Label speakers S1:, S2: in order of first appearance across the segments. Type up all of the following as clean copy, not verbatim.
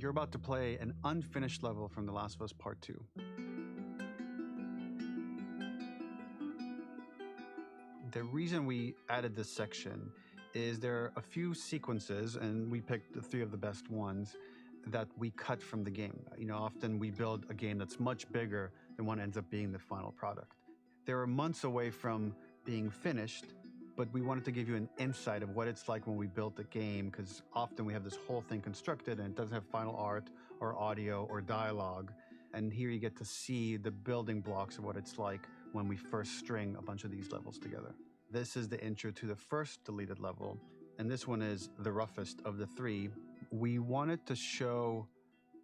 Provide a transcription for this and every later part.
S1: You're about to play an unfinished level from The Last of Us Part 2. The reason we added this section is there are a few sequences, and we picked the 3 of the best ones, that we cut from the game. Often we build a game that's much bigger than what ends up being the final product. They were months away from being finished, but we wanted to give you an insight of what it's like when we built the game, because often we have this whole thing constructed and it doesn't have final art or audio or dialogue. And here you get to see the building blocks of what it's like when we first string a bunch of these levels together. This is the intro to the first deleted level, and this one is the roughest of the 3. We wanted to show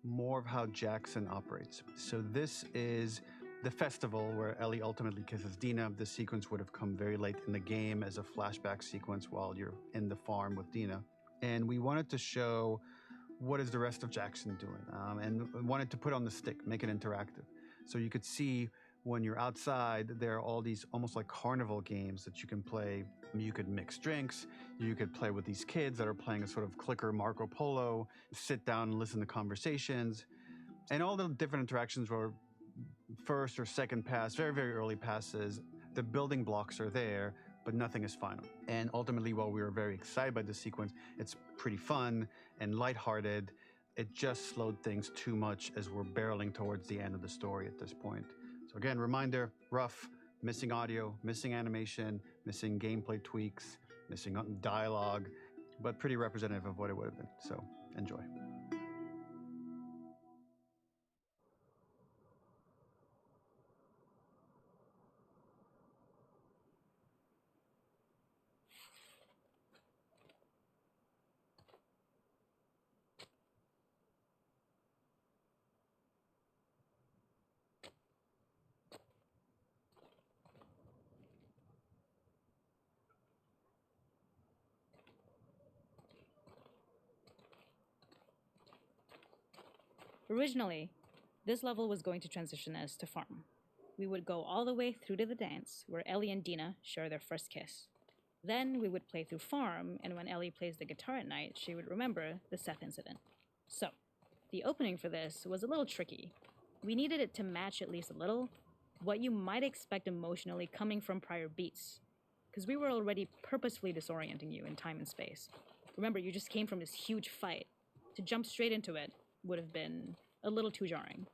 S1: more of how Jackson operates. So this is the festival where Ellie ultimately kisses Dina. This sequence would have come very late in the game as a flashback sequence while you're in the farm with Dina. And we wanted to show what is the rest of Jackson doing, and wanted to put on the stick, make it interactive. So you could see when you're outside, there are all these almost like carnival games that you can play. You could mix drinks, you could play with these kids that are playing a sort of clicker Marco Polo, sit down and listen to conversations. And all the different interactions were first or second pass, very, very early passes. The building blocks are there, but nothing is final. And ultimately, while we were very excited by the sequence, it's pretty fun and lighthearted. It just slowed things too much as we're barreling towards the end of the story at this point. So again, reminder, rough, missing audio, missing animation, missing gameplay tweaks, missing dialogue, but pretty representative of what it would have been. So enjoy.
S2: Originally, this level was going to transition us to farm. We would go all the way through to the dance, where Ellie and Dina share their first kiss. Then we would play through farm, and when Ellie plays the guitar at night, she would remember the Seth incident. So, the opening for this was a little tricky. We needed it to match at least a little what you might expect emotionally coming from prior beats, because we were already purposefully disorienting you in time and space. Remember, you just came from this huge fight. To jump straight into it would have been a little too jarring.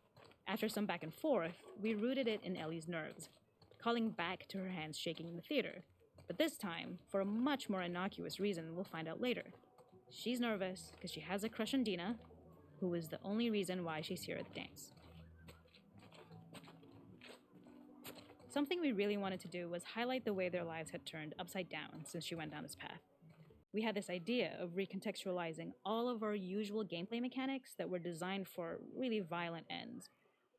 S2: After some back and forth, we rooted it in Ellie's nerves, calling back to her hands shaking in the theater. But this time, for a much more innocuous reason we'll find out later. She's nervous because she has a crush on Dina, who is the only reason why she's here at the dance. Something we really wanted to do was highlight the way their lives had turned upside down since she went down this path. We had this idea of recontextualizing all of our usual gameplay mechanics that were designed for really violent ends.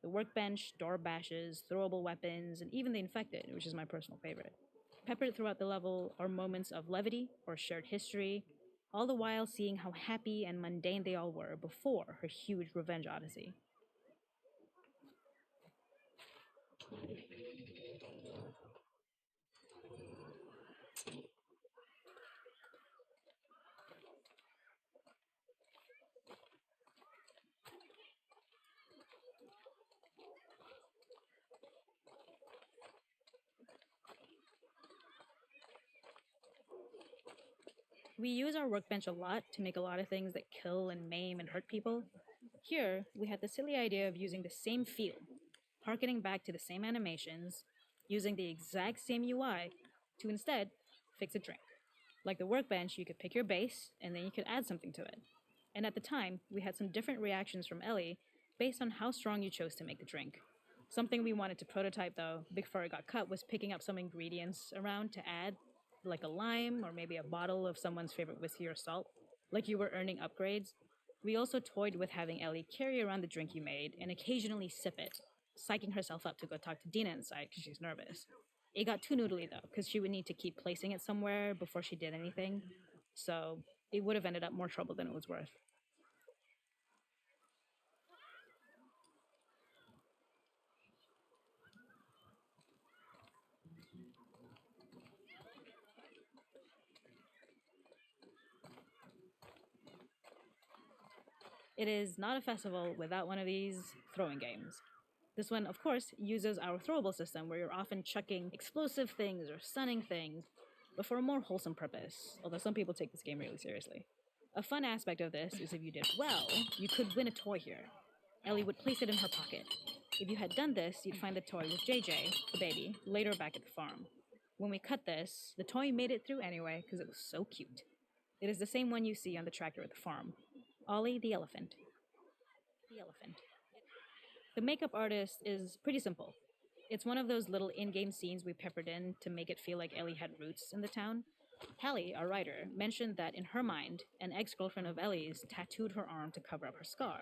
S2: The workbench, door bashes, throwable weapons, and even the infected, which is my personal favorite. Peppered throughout the level are moments of levity or shared history, all the while seeing how happy and mundane they all were before her huge revenge odyssey. We use our workbench a lot to make a lot of things that kill and maim and hurt people. Here, we had the silly idea of using the same feel, harkening back to the same animations, using the exact same UI to instead fix a drink. Like the workbench, you could pick your base and then you could add something to it. And at the time, we had some different reactions from Ellie based on how strong you chose to make the drink. Something we wanted to prototype though, before it got cut, was picking up some ingredients around to add, like a lime or maybe a bottle of someone's favorite whiskey or salt, like you were earning upgrades. We also toyed with having Ellie carry around the drink you made and occasionally sip it, psyching herself up to go talk to Dina inside because she's nervous. It got too noodly though, because she would need to keep placing it somewhere before she did anything, so it would have ended up more trouble than it was worth. It is not a festival without one of these throwing games. This one, of course, uses our throwable system where you're often chucking explosive things or stunning things, but for a more wholesome purpose, although some people take this game really seriously. A fun aspect of this is if you did well, you could win a toy here. Ellie would place it in her pocket. If you had done this, you'd find the toy with JJ, the baby, later back at the farm. When we cut this, the toy made it through anyway because it was so cute. It is the same one you see on the tractor at the farm. Ollie the elephant. The elephant. The makeup artist is pretty simple. It's one of those little in-game scenes we peppered in to make it feel like Ellie had roots in the town. Hallie, our writer, mentioned that in her mind, an ex-girlfriend of Ellie's tattooed her arm to cover up her scar.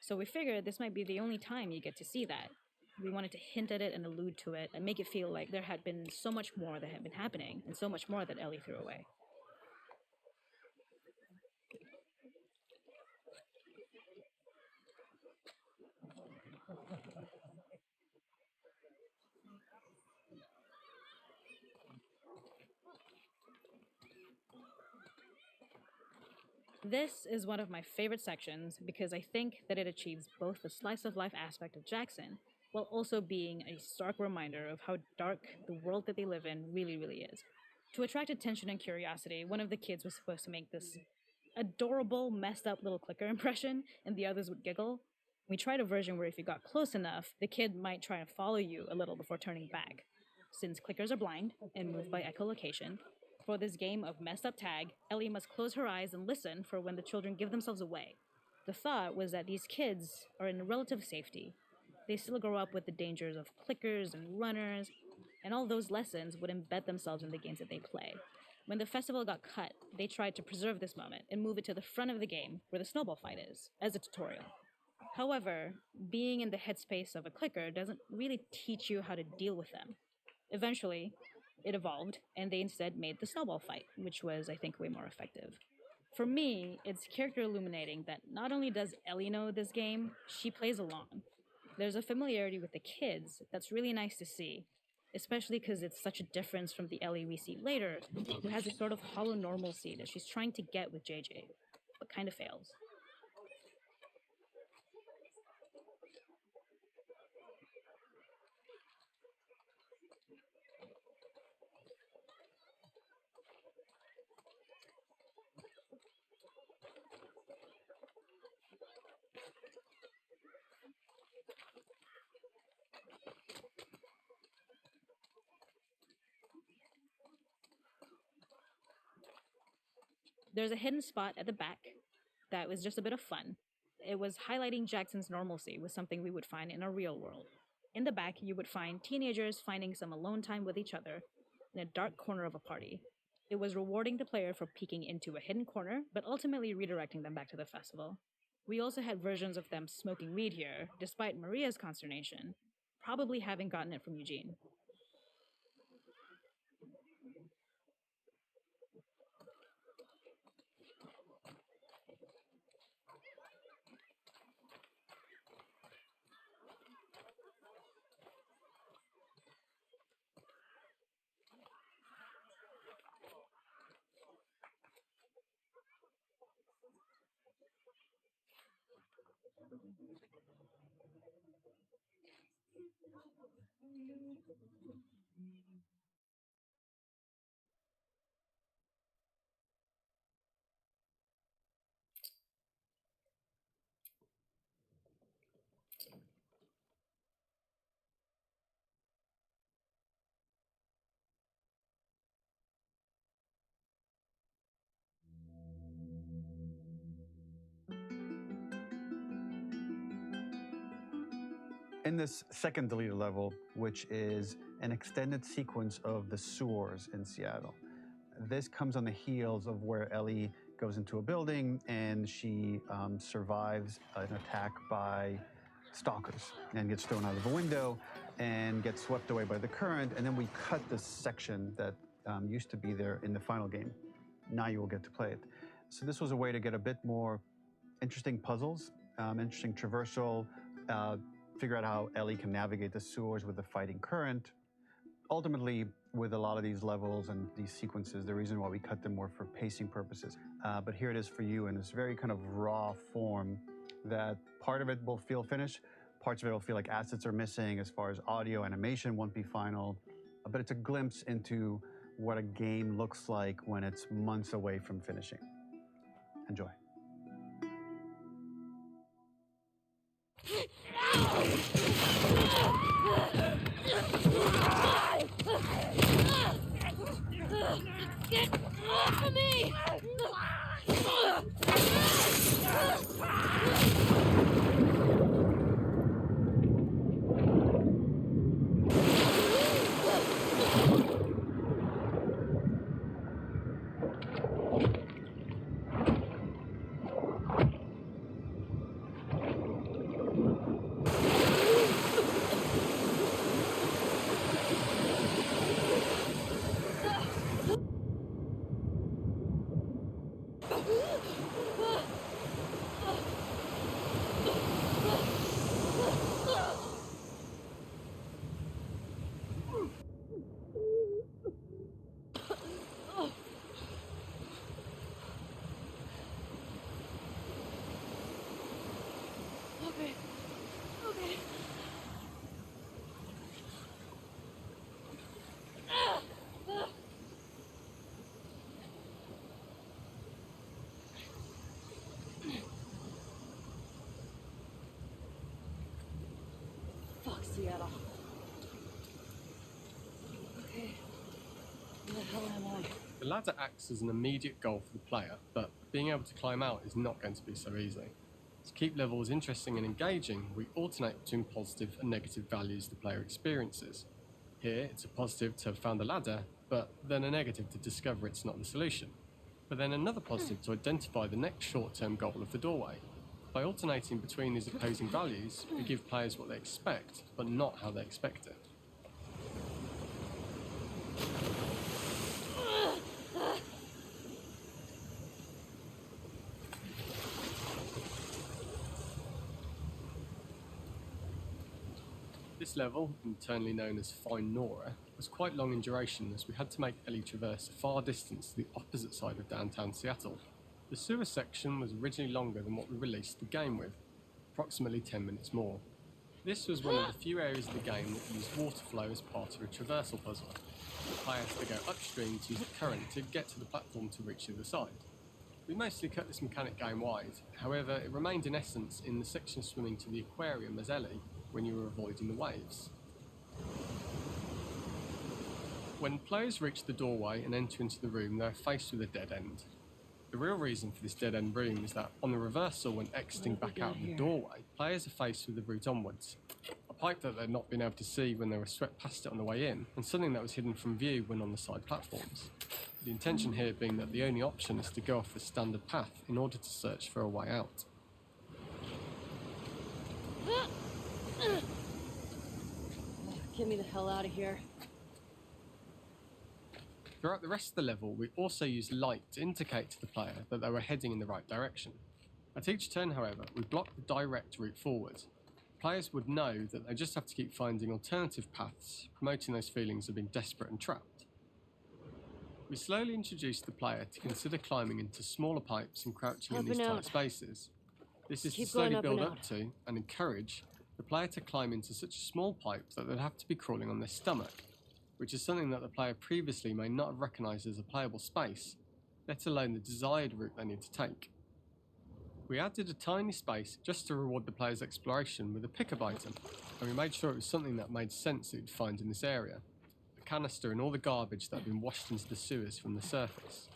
S2: So we figured this might be the only time you get to see that. We wanted to hint at it and allude to it and make it feel like there had been so much more that had been happening and so much more that Ellie threw away. This is one of my favorite sections because I think that it achieves both the slice of life aspect of Jackson while also being a stark reminder of how dark the world that they live in really is. To attract attention and curiosity, one of the kids was supposed to make this adorable, messed up little clicker impression, and the others would giggle. We tried a version where if you got close enough, the kid might try and follow you a little before turning back. Since clickers are blind and move by echolocation, for this game of messed up tag, Ellie must close her eyes and listen for when the children give themselves away. The thought was that these kids are in relative safety. They still grow up with the dangers of clickers and runners, and all those lessons would embed themselves in the games that they play. When the festival got cut, they tried to preserve this moment and move it to the front of the game where the snowball fight is, as a tutorial. However, being in the headspace of a clicker doesn't really teach you how to deal with them. Eventually, it evolved, and they instead made the snowball fight, which was, I think, way more effective. For me, it's character illuminating that not only does Ellie know this game, she plays along. There's a familiarity with the kids that's really nice to see, especially because it's such a difference from the Ellie we see later, who has a sort of hollow normalcy that she's trying to get with JJ, but kind of fails. There's a hidden spot at the back that was just a bit of fun. It was highlighting Jackson's normalcy with something we would find in a real world. In the back, you would find teenagers finding some alone time with each other in a dark corner of a party. It was rewarding the player for peeking into a hidden corner, but ultimately redirecting them back to the festival. We also had versions of them smoking weed here, despite Maria's consternation, probably having gotten it from Eugene.
S1: In this second deleted level, which is an extended sequence of the sewers in Seattle, this comes on the heels of where Ellie goes into a building and she survives an attack by stalkers and gets thrown out of a window and gets swept away by the current. And then we cut this section that used to be there in the final game. Now you will get to play it. So this was a way to get a bit more interesting puzzles, interesting traversal, figure out how Ellie can navigate the sewers with the fighting current. Ultimately, with a lot of these levels and these sequences, the reason why we cut them were for pacing purposes. But here it is for you in this very kind of raw form that part of it will feel finished, parts of it will feel like assets are missing as far as audio, animation won't be final, but it's a glimpse into what a game looks like when it's months away from finishing. Enjoy.
S3: Get off of me! Okay. Okay. Fuck, Seattle. Okay. Where the hell am I?
S4: The ladder acts as an immediate goal for the player, but being able to climb out is not going to be so easy. To keep levels interesting and engaging, we alternate between positive and negative values the player experiences. Here, it's a positive to have found the ladder, but then a negative to discover it's not the solution. But then another positive to identify the next short-term goal of the doorway. By alternating between these opposing values, we give players what they expect, but not how they expect it. This level, internally known as Find Nora, was quite long in duration as we had to make Ellie traverse a far distance to the opposite side of downtown Seattle. The sewer section was originally longer than what we released the game with, approximately 10 minutes more. This was one of the few areas of the game that used water flow as part of a traversal puzzle. The player has to go upstream to use the current to get to the platform to reach the other side. We mostly cut this mechanic game-wide, however it remained in essence in the section swimming to the aquarium as Ellie when you were avoiding the waves. When players reach the doorway and enter into the room, they are faced with a dead end. The real reason for this dead-end room is that on the reversal when exiting back out of the doorway, players are faced with the route onwards. A pipe that they'd not been able to see when they were swept past it on the way in, and something that was hidden from view when on the side platforms. The intention here being that the only option is to go off the standard path in order to search for a way out.
S3: Get me the hell out of here.
S4: Throughout the rest of the level, we also used light to indicate to the player that they were heading in the right direction. At each turn, however, we blocked the direct route forward. Players would know that they just have to keep finding alternative paths, promoting those feelings of being desperate and trapped. We slowly introduced the player to consider climbing into smaller pipes and crouching in
S3: Up
S4: these
S3: and
S4: tight
S3: out.
S4: spaces. This is to
S3: Keep
S4: slowly
S3: going up
S4: build
S3: and
S4: up
S3: out.
S4: to and encourage the player to climb into such a small pipe that they'd have to be crawling on their stomach, which is something that the player previously may not have recognised as a playable space, let alone the desired route they need to take. We added a tiny space just to reward the player's exploration with a pickup item, and we made sure it was something that made sense that you'd find in this area. A canister and all the garbage that had been washed into the sewers from the surface.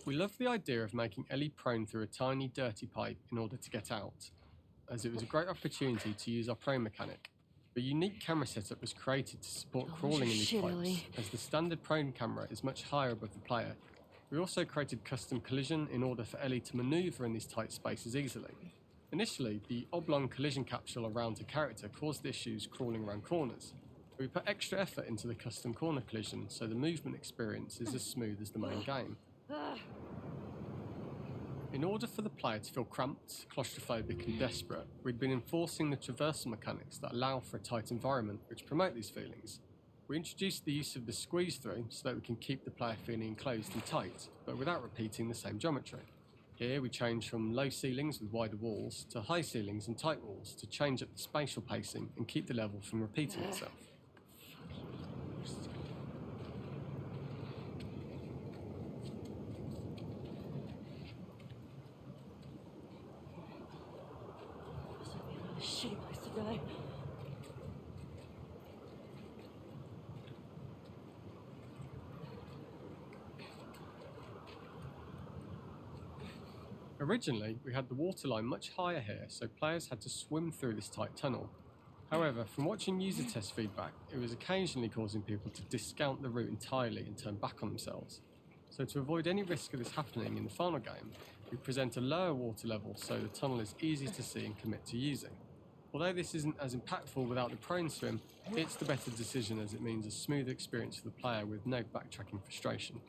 S4: We loved the idea of making Ellie prone through a tiny dirty pipe in order to get out, as it was a great opportunity to use our prone mechanic. A unique camera setup was created to support
S3: Oh,
S4: crawling in these
S3: shit,
S4: pipes,
S3: Ellie.
S4: as the standard prone camera is much higher above the player. We also created custom collision in order for Ellie to manoeuvre in these tight spaces easily. Initially, the oblong collision capsule around her character caused issues crawling around corners. We put extra effort into the custom corner collision so the movement experience is as smooth as the main game. In order for the player to feel cramped, claustrophobic and desperate, we'd been enforcing the traversal mechanics that allow for a tight environment which promote these feelings. We introduced the use of the squeeze through so that we can keep the player feeling enclosed and tight, but without repeating the same geometry. Here we change from low ceilings with wider walls to high ceilings and tight walls to change up the spatial pacing and keep the level from repeating itself.
S3: Shitty place to die.
S4: Originally, we had the waterline much higher here, so players had to swim through this tight tunnel. However, from watching user test feedback, it was occasionally causing people to discount the route entirely and turn back on themselves. So to avoid any risk of this happening in the final game, we present a lower water level so the tunnel is easy to see and commit to using. Although this isn't as impactful without the prone swim, it's the better decision as it means a smoother experience for the player with no backtracking frustration.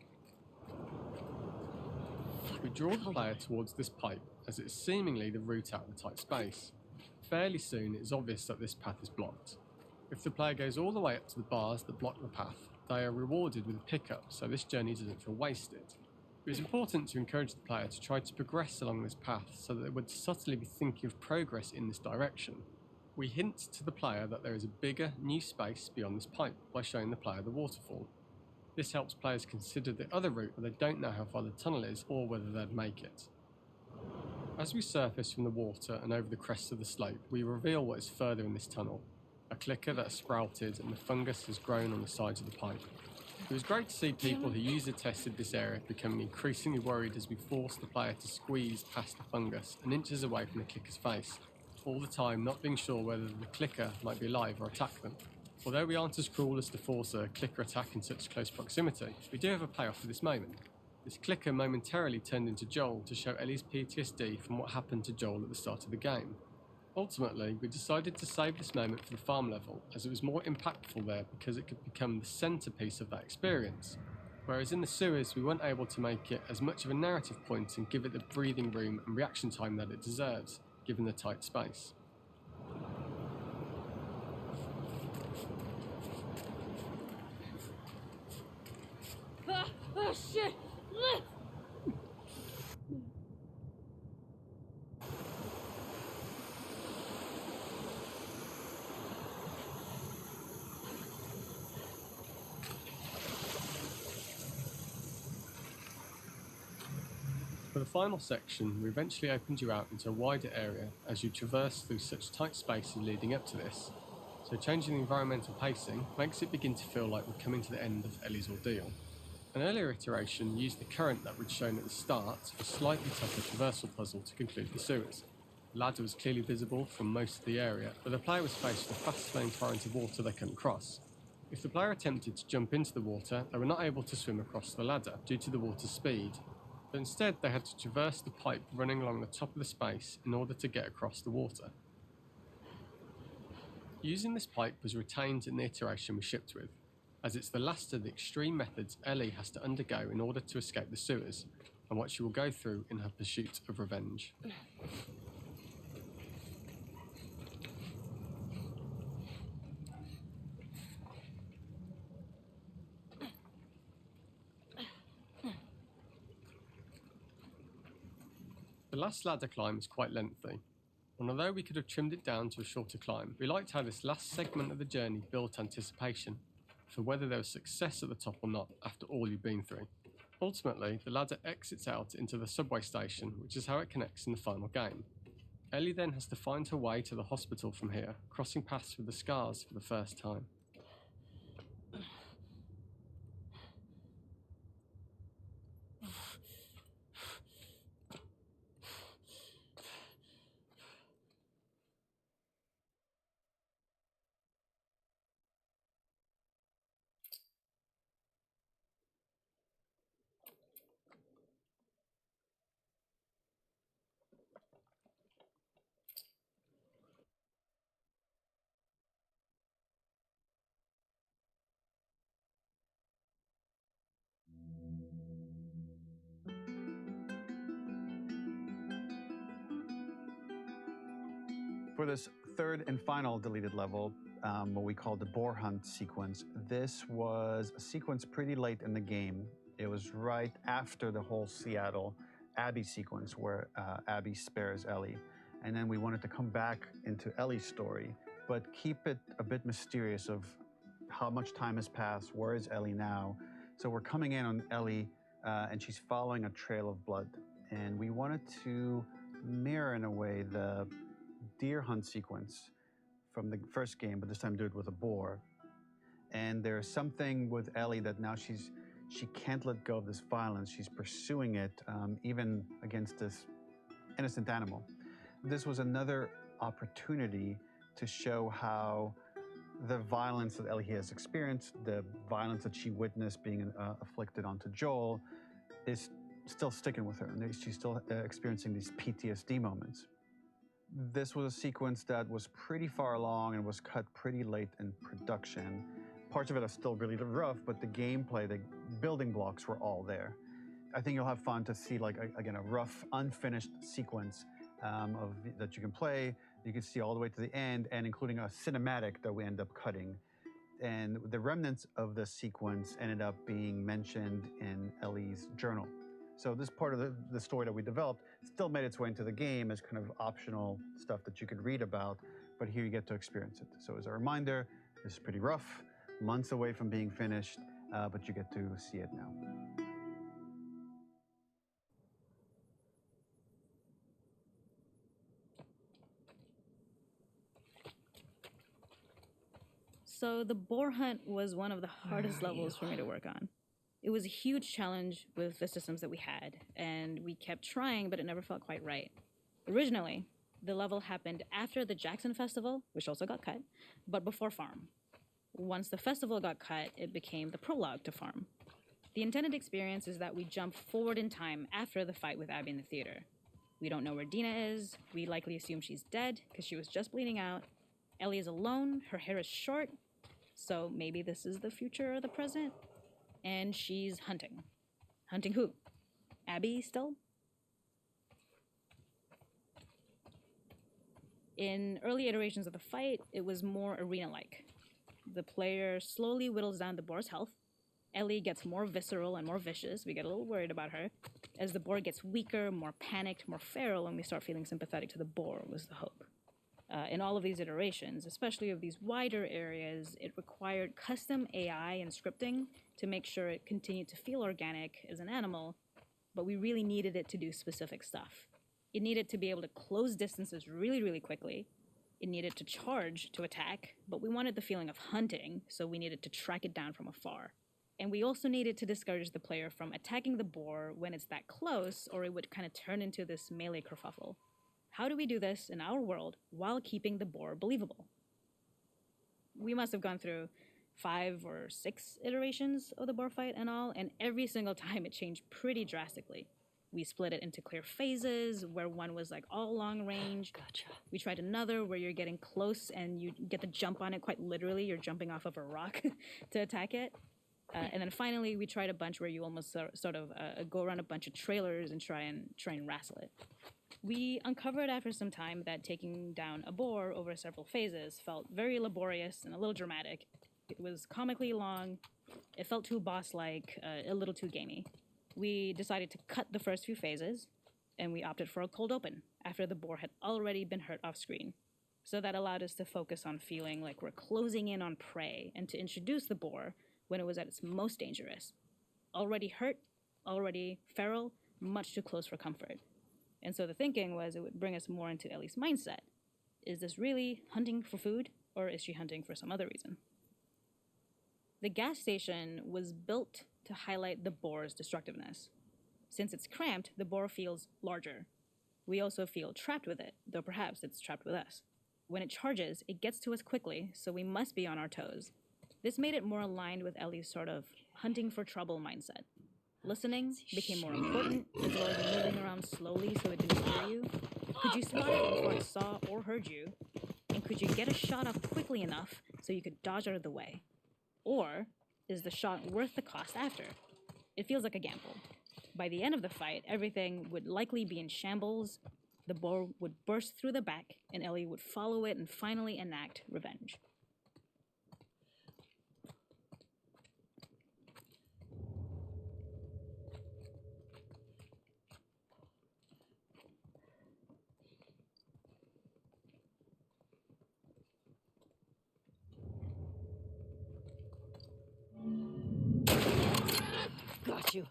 S4: We draw the player towards this pipe as it is seemingly the route out of the tight space. Fairly soon it is obvious that this path is blocked. If the player goes all the way up to the bars that block the path, they are rewarded with a pickup so this journey doesn't feel wasted. It is important to encourage the player to try to progress along this path so that they would subtly be thinking of progress in this direction. We hint to the player that there is a bigger, new space beyond this pipe by showing the player the waterfall. This helps players consider the other route where they don't know how far the tunnel is or whether they'd make it. As we surface from the water and over the crest of the slope, we reveal what is further in this tunnel. A clicker that has sprouted and the fungus has grown on the sides of the pipe. It was great to see people who user tested this area becoming increasingly worried as we forced the player to squeeze past the fungus and inches away from the clicker's face, all the time not being sure whether the clicker might be alive or attack them. Although we aren't as cruel as to force a clicker attack in such close proximity, we do have a payoff for this moment. This clicker momentarily turned into Joel to show Ellie's PTSD from what happened to Joel at the start of the game. Ultimately, we decided to save this moment for the farm level as it was more impactful there because it could become the centrepiece of that experience. Whereas in the sewers we weren't able to make it as much of a narrative point and give it the breathing room and reaction time that it deserves, given the tight space.
S3: Oh shit! Ah!
S4: For the final section, we eventually opened you out into a wider area as you traverse through such tight spaces leading up to this. So changing the environmental pacing makes it begin to feel like we're coming to the end of Ellie's ordeal. An earlier iteration used the current that we'd shown at the start for a slightly tougher traversal puzzle to conclude the sewers. The ladder was clearly visible from most of the area, but the player was faced with a fast-flowing torrent of water they couldn't cross. If the player attempted to jump into the water, they were not able to swim across the ladder due to the water's speed, but instead they had to traverse the pipe running along the top of the space in order to get across the water. Using this pipe was retained in the iteration we shipped with, as it's the last of the extreme methods Ellie has to undergo in order to escape the sewers, and what she will go through in her pursuit of revenge. The last ladder climb is quite lengthy, and although we could have trimmed it down to a shorter climb, we liked how this last segment of the journey built anticipation for whether there was success at the top or not after all you've been through. Ultimately, the ladder exits out into the subway station, which is how it connects in the final game. Ellie then has to find her way to the hospital from here, crossing paths with the scars for the first time.
S1: For this third and final deleted level, what we call the boar hunt sequence, this was a sequence pretty late in the game. It was right after the whole Seattle Abby sequence where Abby spares Ellie. And then we wanted to come back into Ellie's story, but keep it a bit mysterious of how much time has passed, where is Ellie now? So we're coming in on Ellie and she's following a trail of blood. And we wanted to mirror in a way the deer hunt sequence from the first game, but this time do it with a boar. And there's something with Ellie that now she can't let go of this violence. She's pursuing it, even against this innocent animal. This was another opportunity to show how the violence that Ellie has experienced, the violence that she witnessed being afflicted onto Joel, is still sticking with her, and she's still experiencing these PTSD moments. This was a sequence that was pretty far along and was cut pretty late in production. Parts of it are still really rough, but the gameplay, the building blocks were all there. I think you'll have fun to see, like, again, a rough, unfinished sequence that you can play. You can see all the way to the end, and including a cinematic that we end up cutting. And the remnants of the sequence ended up being mentioned in Ellie's journal. So this part of the story that we developed still made its way into the game as kind of optional stuff that you could read about, but here you get to experience it. So as a reminder, this is pretty rough, months away from being finished, but you get to see it now.
S2: So the boar hunt was one of the hardest levels for me to work on. It was a huge challenge with the systems that we had, and we kept trying, but it never felt quite right. Originally, the level happened after the Jackson Festival, which also got cut, but before Farm. Once the festival got cut, it became the prologue to Farm. The intended experience is that we jump forward in time after the fight with Abby in the theater. We don't know where Dina is. We likely assume she's dead because she was just bleeding out. Ellie is alone. Her hair is short. So maybe this is the future or the present. And she's hunting. Hunting who? Abby still? In early iterations of the fight, it was more arena-like. The player slowly whittles down the boar's health. Ellie gets more visceral and more vicious. We get a little worried about her. As the boar gets weaker, more panicked, more feral, and we start feeling sympathetic to the boar was the hope. In all of these iterations, especially of these wider areas, it required custom AI and scripting to make sure it continued to feel organic as an animal, but we really needed it to do specific stuff. It needed to be able to close distances really, really quickly. It needed to charge to attack, but we wanted the feeling of hunting, so we needed to track it down from afar. And we also needed to discourage the player from attacking the boar when it's that close, or it would kind of turn into this melee kerfuffle. How do we do this in our world while keeping the boar believable? We must have gone through 5 or 6 iterations of the boar fight and all, and every single time it changed pretty drastically. We split it into clear phases, where one was like all long range.
S3: Gotcha. We
S2: tried another where you're getting close and you get the jump on it quite literally. You're jumping off of a rock to attack it. And then finally, we tried a bunch where you almost sort of go around a bunch of trailers and try and wrestle it. We uncovered after some time that taking down a boar over several phases felt very laborious and a little dramatic. It was comically long, it felt too boss-like, a little too gamey. We decided to cut the first few phases, and we opted for a cold open after the boar had already been hurt off screen. So that allowed us to focus on feeling like we're closing in on prey and to introduce the boar when it was at its most dangerous. Already hurt, already feral, much too close for comfort. And so the thinking was it would bring us more into Ellie's mindset. Is this really hunting for food, or is she hunting for some other reason? The gas station was built to highlight the boar's destructiveness. Since it's cramped, the boar feels larger. We also feel trapped with it, though perhaps it's trapped with us. When it charges, it gets to us quickly, so we must be on our toes. This made it more aligned with Ellie's sort of hunting for trouble mindset. Listening became more important, as well as moving around slowly so it didn't hear you. Could you spot it before it saw or heard you? And could you get a shot off quickly enough so you could dodge out of the way? Or is the shot worth the cost after? It feels like a gamble. By the end of the fight, everything would likely be in shambles. The boar would burst through the back, and Ellie would follow it and finally enact revenge.
S3: Got you.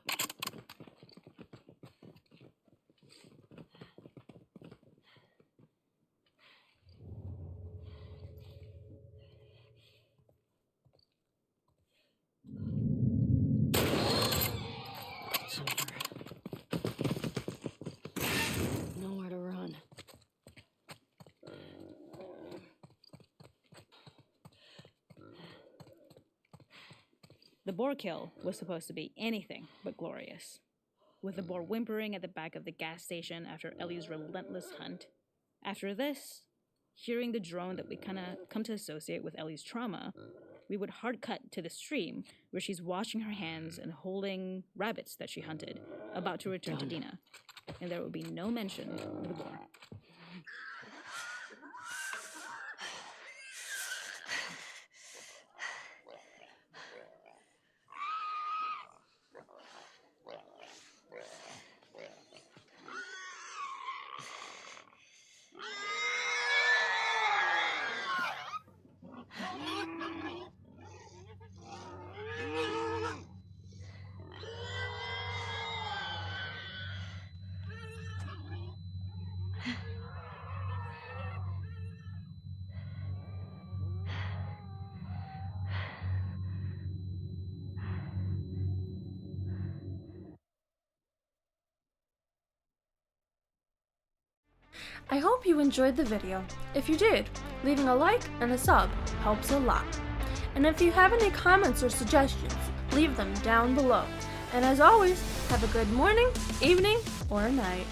S3: It's over. Nowhere to run.
S2: The boar kill was supposed to be anything but glorious. With the boar whimpering at the back of the gas station after Ellie's relentless hunt. After this, hearing the drone that we kind of come to associate with Ellie's trauma, we would hard cut to the stream where she's washing her hands and holding rabbits that she hunted, about to return to Dina. And there would be no mention of the boar.
S5: I hope you enjoyed the video. If you did, leaving a like and a sub helps a lot. And if you have any comments or suggestions, leave them down below. And as always, have a good morning, evening, or night.